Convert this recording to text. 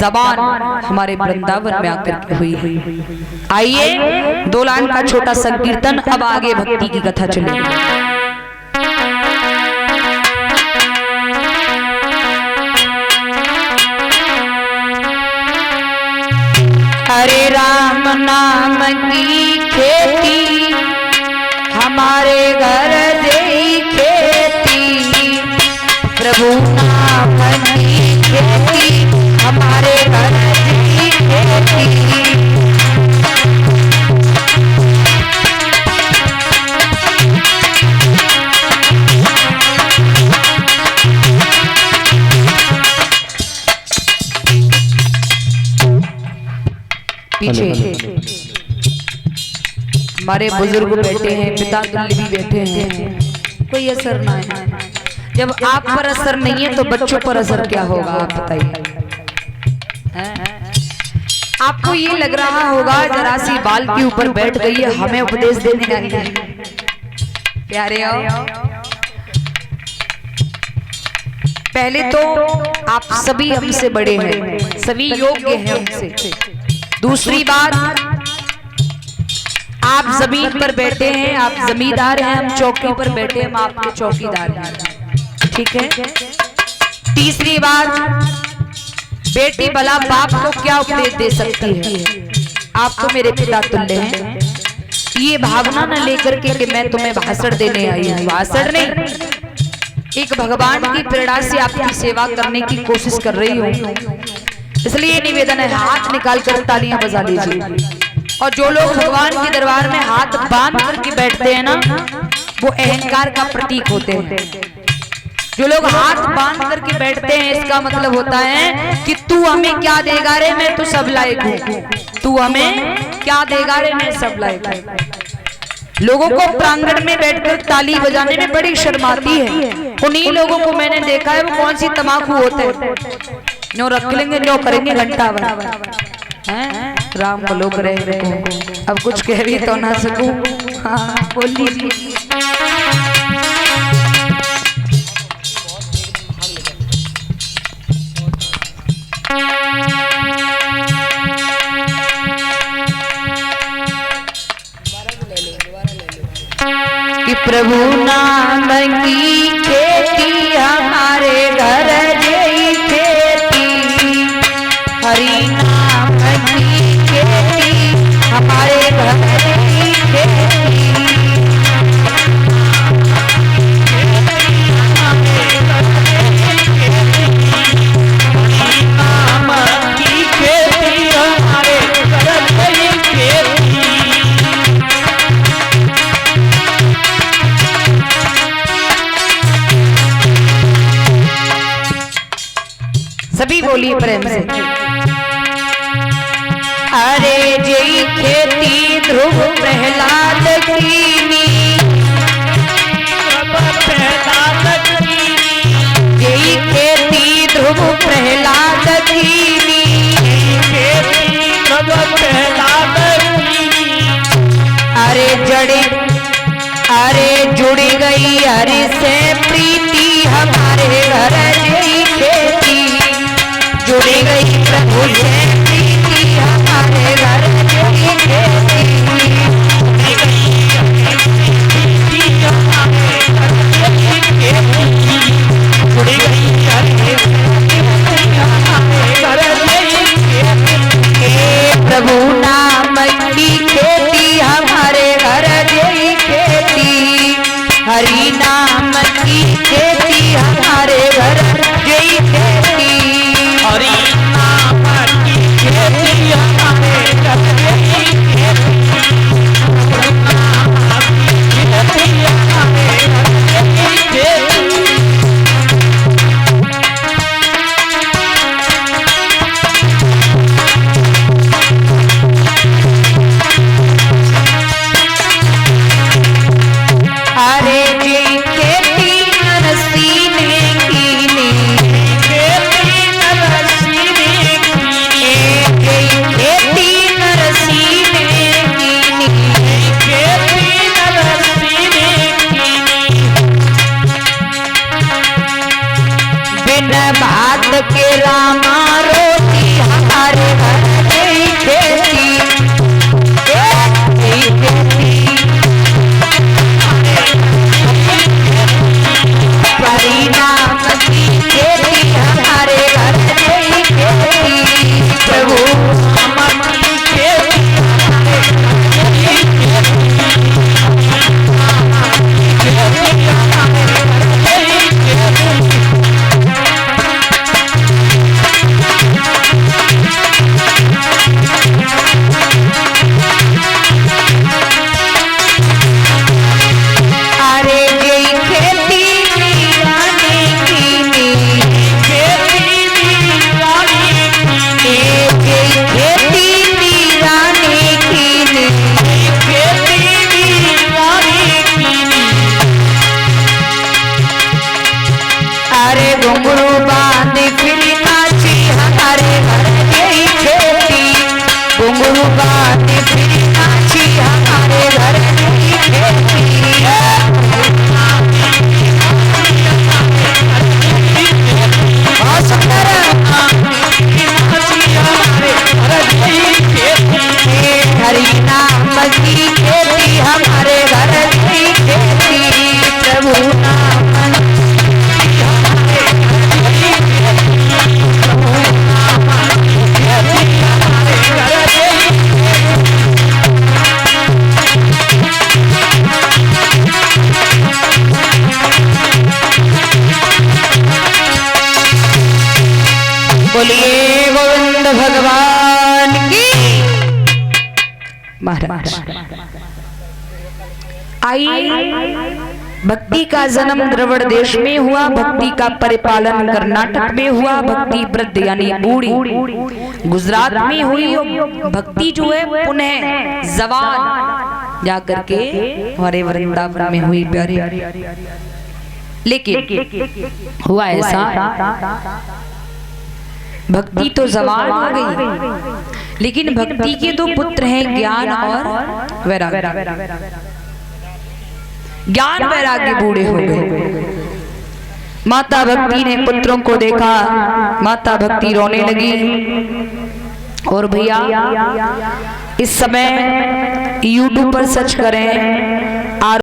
जबान हमारे वृंदावन में आकर के हुई है। आइए 2 लाइन का छोटा संकीर्तन, अब आगे भक्ति की कथा चलेगी। हरे राम नाम की खेती हमारे घर दे खेती, प्रभु नाम की खेती हमारे घर दे खेती। पीछे हमारे बुजुर्ग बैठे हैं, पिता तुल्य भी बैठे हैं, कोई असर ना है। जब आप पर असर नहीं है तो बच्चों पर असर क्या होगा आप बताइए। आपको ये लग रहा होगा जरा सी बाल के ऊपर बैठ गई है, हमें उपदेश देने आई है। प्यारे आओ, पहले तो आप सभी हमसे बड़े हैं, सभी योग्य हैं हमसे। दूसरी बात, आप जमीन पर बैठे हैं, आप जमींदार हैं, हम चौकी पर बैठे हैं, हम आपके चौकीदार हैं, ठीक है। तीसरी बात, बेटी भला बाप को क्या उपदेश दे सकती है, आप तो मेरे पिता तुल्य हैं। ये भावना न लेकर के कि मैं तुम्हें भाषण देने आई हूँ, भाषण नहीं, एक भगवान की प्रेरणा से आपकी सेवा करने की कोशिश कर रही हूँ। इसलिए निवेदन है, हाथ निकाल कर तालियां बजा लीजिए। और जो लोग भगवान के दरबार में हाथ बांध करके बैठते हैं ना, वो अहंकार का प्रतीक होते हैं। जो लोग हाथ बांध करके बैठते हैं, इसका मतलब होता है कि तू हमें क्या देगा रे, मैं तो सब लायक हूँ, तू हमें क्या देगा रे, मैं सब लायक हूँ। लोगों को प्रांगण में बैठकर ताली बजाने में बड़ी शर्म आती है। उन्हीं लोगों को मैंने देखा है, वो कौन सी तमाकू होते हैं, नो रख लेंगे, नो करेंगे घंटा भर। राम बोलो करे, अब कुछ कह भी तो ना सकूं। हाँ बोल लीजिए। कि प्रभु नाम की खेती हमारे घर जई खेती, हरि नाम की खेती हमारे घर जई खेती। सभी बोलिए प्रेम से। अरे जय खेती ध्रुव प्रहलाद कीनी, जय खेती ध्रुव प्रहलाद कीनी, अरे जुड़ी गई हरि से प्रीति हमारे घर जय खेती, जुड़ी गई प्रभु से प्रीति हमारे घर जय खेती, जुड़ी गई प्रभु नाम की खेती हमारे घर जय खेती, हरि नाम की खेती हमारे घर जय खेती, हरि नाम की की खेती हमारे घर की खेती प्रभु नाम बोलिए गोविंद भगवान की महाराज। आई भक्ति का जन्म द्रविड़ देश में हुआ, भक्ति का परिपालन कर्नाटक में हुआ, भक्ति वृद्ध यानी बूढ़ी गुजरात में हुई। भक्ति जो है पुनः जवान जाकर के हमारे वृंदावन में हुई प्यारे। लेकिन हुआ ऐसा, भक्ति तो जवान हो गई, लेकिन भक्ति के दो पुत्र हैं, ज्ञान और वैराग्य। ज्ञान वैराग्य बूढ़े हो गए। माता भक्ति ने पुत्रों को देखा, माता भक्ति रोने लगी। और भैया इस समय YouTube पर सर्च करें,